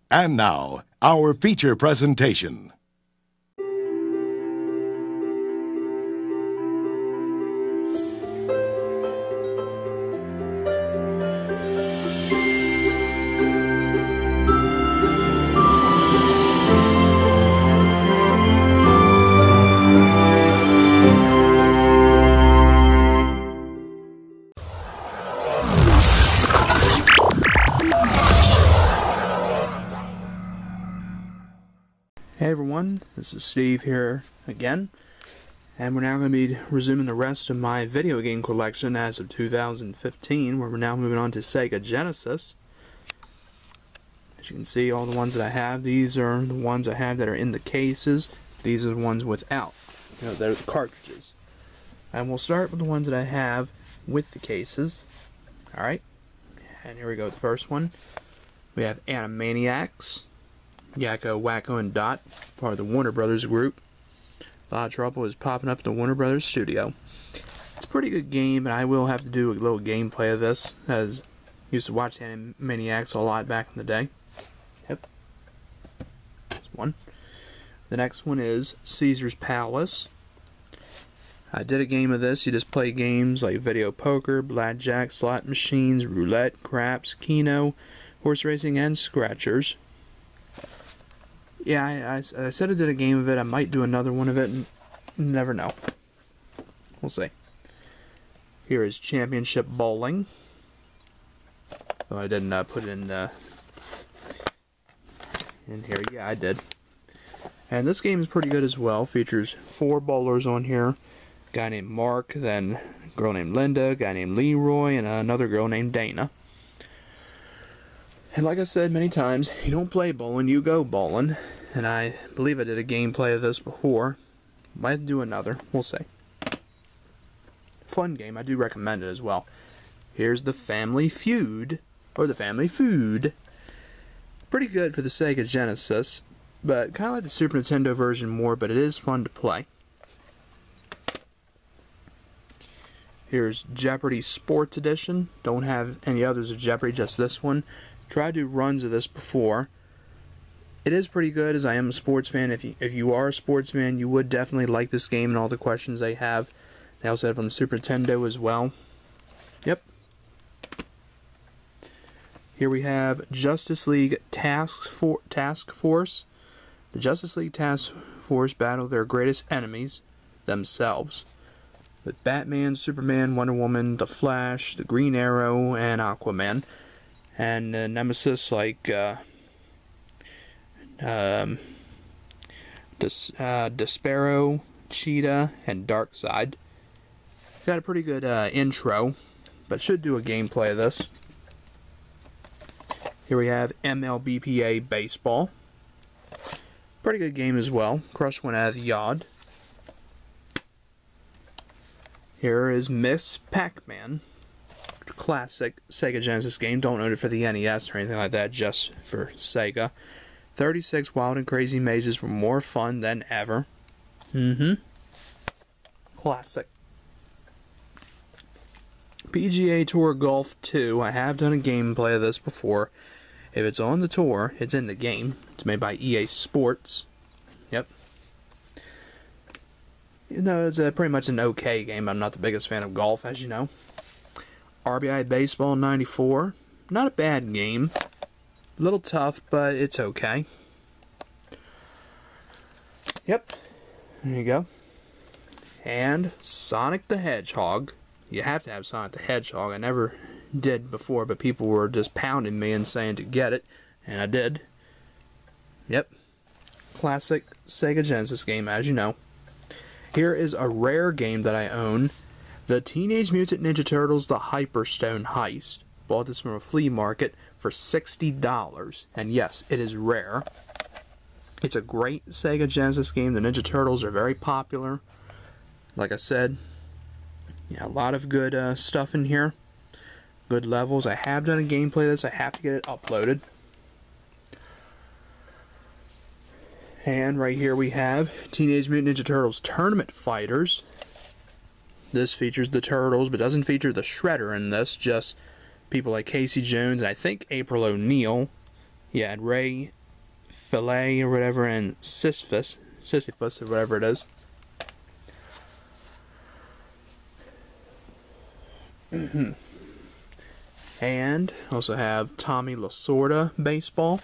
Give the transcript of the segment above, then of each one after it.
And now, our feature presentation. Hey everyone, this is Steve here again, and we're now going to be resuming the rest of my video game collection as of 2015, where we're now moving on to Sega Genesis. As you can see, all the ones that I have, these are the ones I have that are in the cases. These are the ones without, they're the cartridges. And we'll start with the ones that I have with the cases. Alright, and here we go, the first one. We have Animaniacs. Yakko, Wacko, and Dot, part of the Warner Brothers group. A lot of trouble is popping up in the Warner Brothers studio. It's a pretty good game, but I will have to do a little gameplay of this, as I used to watch Animaniacs a lot back in the day. Yep. That's one. The next one is Caesar's Palace. I did a game of this. You just play games like video poker, blackjack, slot machines, roulette, craps, keno, horse racing, and scratchers. Yeah, I said I did a game of it. I might do another one of it. Never know. We'll see. Here is Championship Bowling. Oh, I didn't put it in here. Yeah, I did. And this game is pretty good as well. Features 4 bowlers on here. A guy named Mark, then a girl named Linda, a guy named Leroy, and another girl named Dana. And like I said many times, you don't play bowling, you go bowling. And I believe I did a gameplay of this before. Might do another. We'll see. Fun game. I do recommend it as well. Here's the Family Feud. Or the Family Food. Pretty good for the Sega Genesis. But kind of like the Super Nintendo version more. But it is fun to play. Here's Jeopardy Sports Edition. Don't have any others of Jeopardy. Just this one. Tried to do runs of this before. It is pretty good, as I am a sports fan. If you are a sports fan, you would definitely like this game and all the questions they have. They also have it on the Super Nintendo as well. Yep. Here we have Justice League Task Force. The Justice League Task Force battle their greatest enemies, themselves. With Batman, Superman, Wonder Woman, The Flash, the Green Arrow, and Aquaman. And nemesis like Despero, Cheetah, and Darkseid. Got a pretty good intro, but should do a gameplay of this. Here we have MLBPA Baseball. Pretty good game as well. Crush one out of the yard. Here is Miss Pac-Man. Classic Sega Genesis game. Don't own it for the NES or anything like that, just for Sega. 36 wild and crazy mazes were more fun than ever. Classic. PGA Tour Golf 2. I have done a gameplay of this before. If it's on the tour, it's in the game. It's made by EA Sports. Yep. Even though it's pretty much an okay game, I'm not the biggest fan of golf, as you know. RBI Baseball 94. Not a bad game. A little tough, but it's okay. Yep. There you go. And Sonic the Hedgehog. You have to have Sonic the Hedgehog. I never did before, but people were just pounding me and saying to get it. And I did. Yep. Classic Sega Genesis game, as you know. Here is a rare game that I own. The Teenage Mutant Ninja Turtles The Hyperstone Heist. Bought this from a flea market for $60. And yes, it is rare. It's a great Sega Genesis game. The Ninja Turtles are very popular. Like I said, yeah, a lot of good stuff in here. Good levels. I have done a gameplay of this. I have to get it uploaded. And right here we have Teenage Mutant Ninja Turtles Tournament Fighters. This features the Turtles, but doesn't feature the Shredder in this. Just people like Casey Jones and I think April O'Neil. Yeah, and Ray Filet or whatever, and Sisyphus or whatever it is. And also have Tommy Lasorda baseball.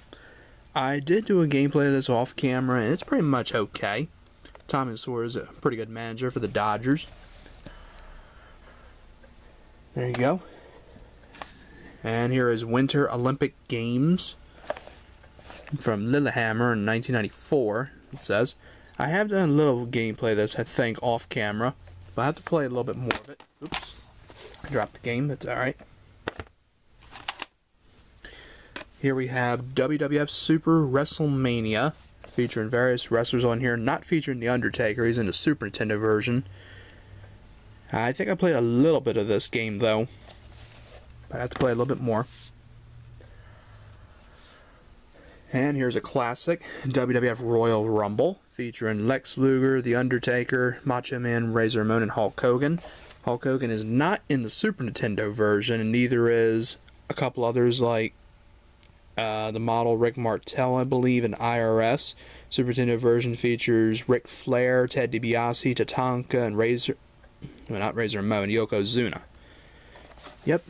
I did do a gameplay of this off camera, and it's pretty much okay. Tommy Lasorda is a pretty good manager for the Dodgers. There you go. And here is Winter Olympic Games from Lillehammer in 1994, it says. I have done a little gameplay of this, I think, off camera, but I have to play a little bit more of it. Oops. I dropped the game, that's alright. Here we have WWF Super WrestleMania, featuring various wrestlers on here, not featuring The Undertaker, he's in the Super Nintendo version. I think I played a little bit of this game, though, but I have to play a little bit more. And here's a classic, WWF Royal Rumble, featuring Lex Luger, The Undertaker, Macho Man, Razor Ramon, and Hulk Hogan. Hulk Hogan is not in the Super Nintendo version, and neither is a couple others like the model Rick Martel, I believe, and IRS. Super Nintendo version features Ric Flair, Ted DiBiase, Tatanka, and Yokozuna. Yep.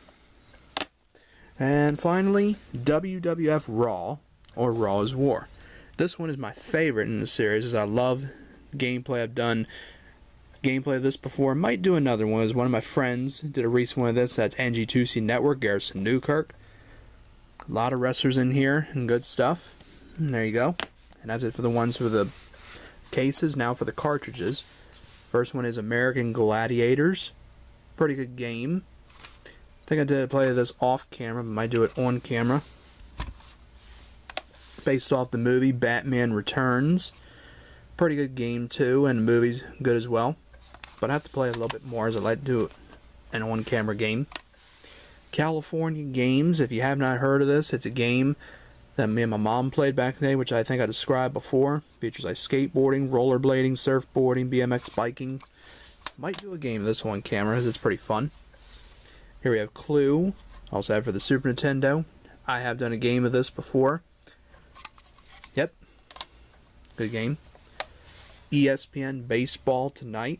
And finally, WWF Raw, or Raw is War. This one is my favorite in the series, as I love gameplay. I've done gameplay of this before. Might do another one, as one of my friends did a recent one of this. That's NG2C Network, Garrison Newkirk. A lot of wrestlers in here, and good stuff. And there you go. And that's it for the ones for the cases. Now for the cartridges. First one is American Gladiators. Pretty good game. I think I did play this off camera, but might do it on camera. Based off the movie Batman Returns. Pretty good game too, and the movie's good as well. But I have to play a little bit more, as I like to do an on-camera game. California Games, if you have not heard of this, it's a game that me and my mom played back in the day, which I think I described before. Features like skateboarding, rollerblading, surfboarding, BMX biking. Might do a game of this on camera, as it's pretty fun. Here we have Clue, also have for the Super Nintendo. I have done a game of this before. Yep, good game. ESPN Baseball Tonight,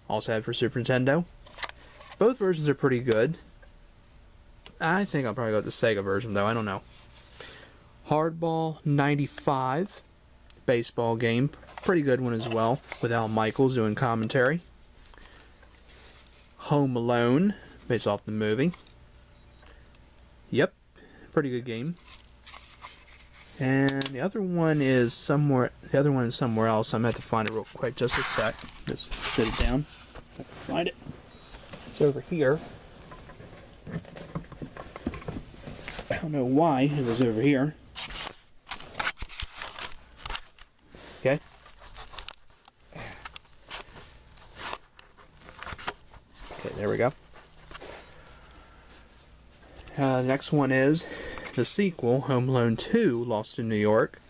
also have for Super Nintendo. Both versions are pretty good. I think I'll probably go with the Sega version, though. I don't know. Hardball 95. Baseball game. Pretty good one as well, with Al Michaels doing commentary. Home Alone, based off the movie. Yep, pretty good game. And the other one is somewhere. The other one is somewhere else. I'm gonna have to find it real quick. Just a sec. Just sit it down. I can find it. It's over here. I don't know why it was over here. Okay. Okay, there we go. The next one is the sequel, Home Alone 2, Lost in New York.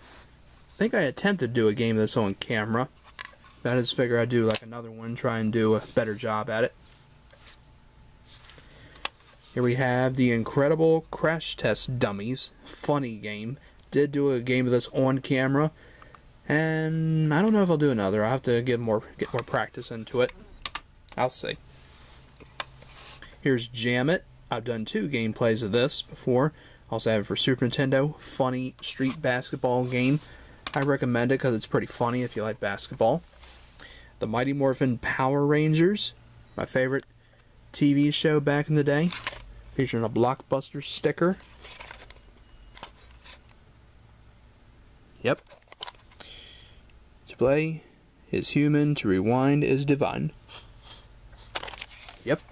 I think I attempted to do a game of this on camera. But I just figure I'd do like another one, try and do a better job at it. Here we have the Incredible Crash Test Dummies. Funny game. Did do a game of this on camera. And I don't know if I'll do another. I'll have to get more practice into it. I'll see. Here's Jam It. I've done 2 gameplays of this before. Also have it for Super Nintendo. Funny street basketball game. I recommend it because it's pretty funny if you like basketball. The Mighty Morphin Power Rangers. My favorite TV show back in the day. Featuring a Blockbuster sticker. Yep. To play is human, to rewind is divine. Yep.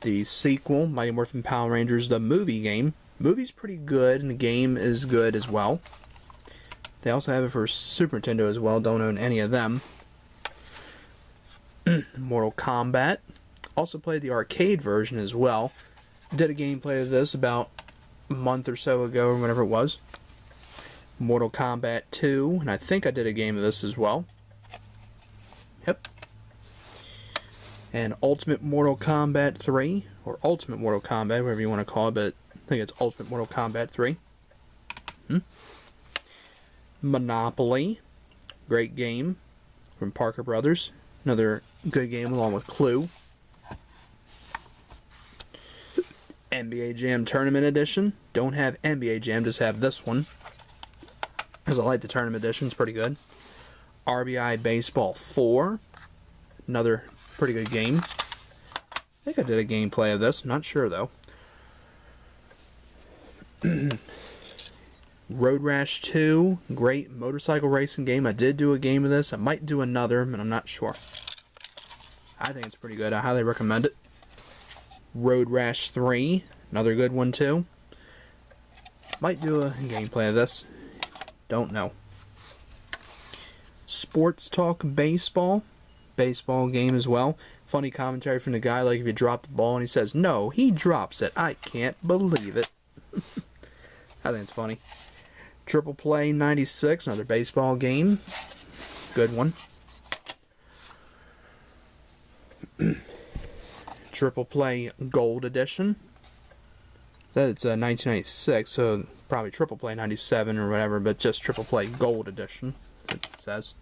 The sequel, Mighty Morphin Power Rangers, the movie game. Movie's pretty good, and the game is good as well. They also have it for Super Nintendo as well. Don't own any of them. Mortal Kombat. Also played the arcade version as well. Did a gameplay of this about a month or so ago, or whenever it was. Mortal Kombat 2, and I think I did a game of this as well. Yep. And Ultimate Mortal Kombat 3, or Ultimate Mortal Kombat, whatever you want to call it, but I think it's Ultimate Mortal Kombat 3. Monopoly, great game from Parker Brothers. Another good game along with Clue. NBA Jam Tournament Edition. Don't have NBA Jam, just have this one, because I like the Tournament Edition. It's pretty good. RBI Baseball 4. Another pretty good game. I think I did a gameplay of this. I'm not sure, though. Road Rash 2. Great motorcycle racing game. I did do a game of this. I might do another, but I'm not sure. I think it's pretty good. I highly recommend it. Road Rash 3. Another good one, too. Might do a gameplay of this. Don't know. Sports Talk Baseball. Baseball game as well. Funny commentary from the guy, like if you drop the ball and he says, "No, he drops it. I can't believe it." I think it's funny. Triple Play 96, another baseball game. Good one. Triple Play Gold Edition. That's 1996, so probably Triple Play 97 or whatever, but just Triple Play Gold Edition, it says.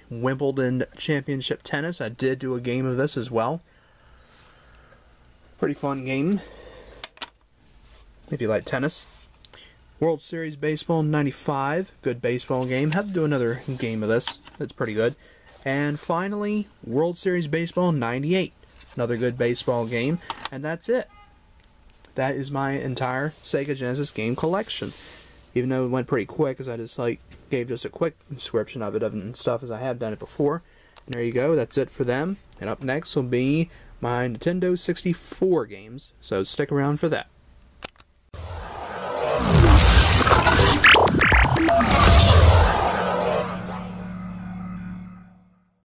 Wimbledon Championship Tennis. I did do a game of this as well. Pretty fun game, if you like tennis. World Series Baseball 95. Good baseball game. Have to do another game of this. It's pretty good. And finally, World Series Baseball 98. Another good baseball game. And that's it. That is my entire Sega Genesis game collection. Even though it went pretty quick, as I just gave just a quick description of it and stuff, as I have done it before. And there you go. That's it for them. And up next will be my Nintendo 64 games. So stick around for that.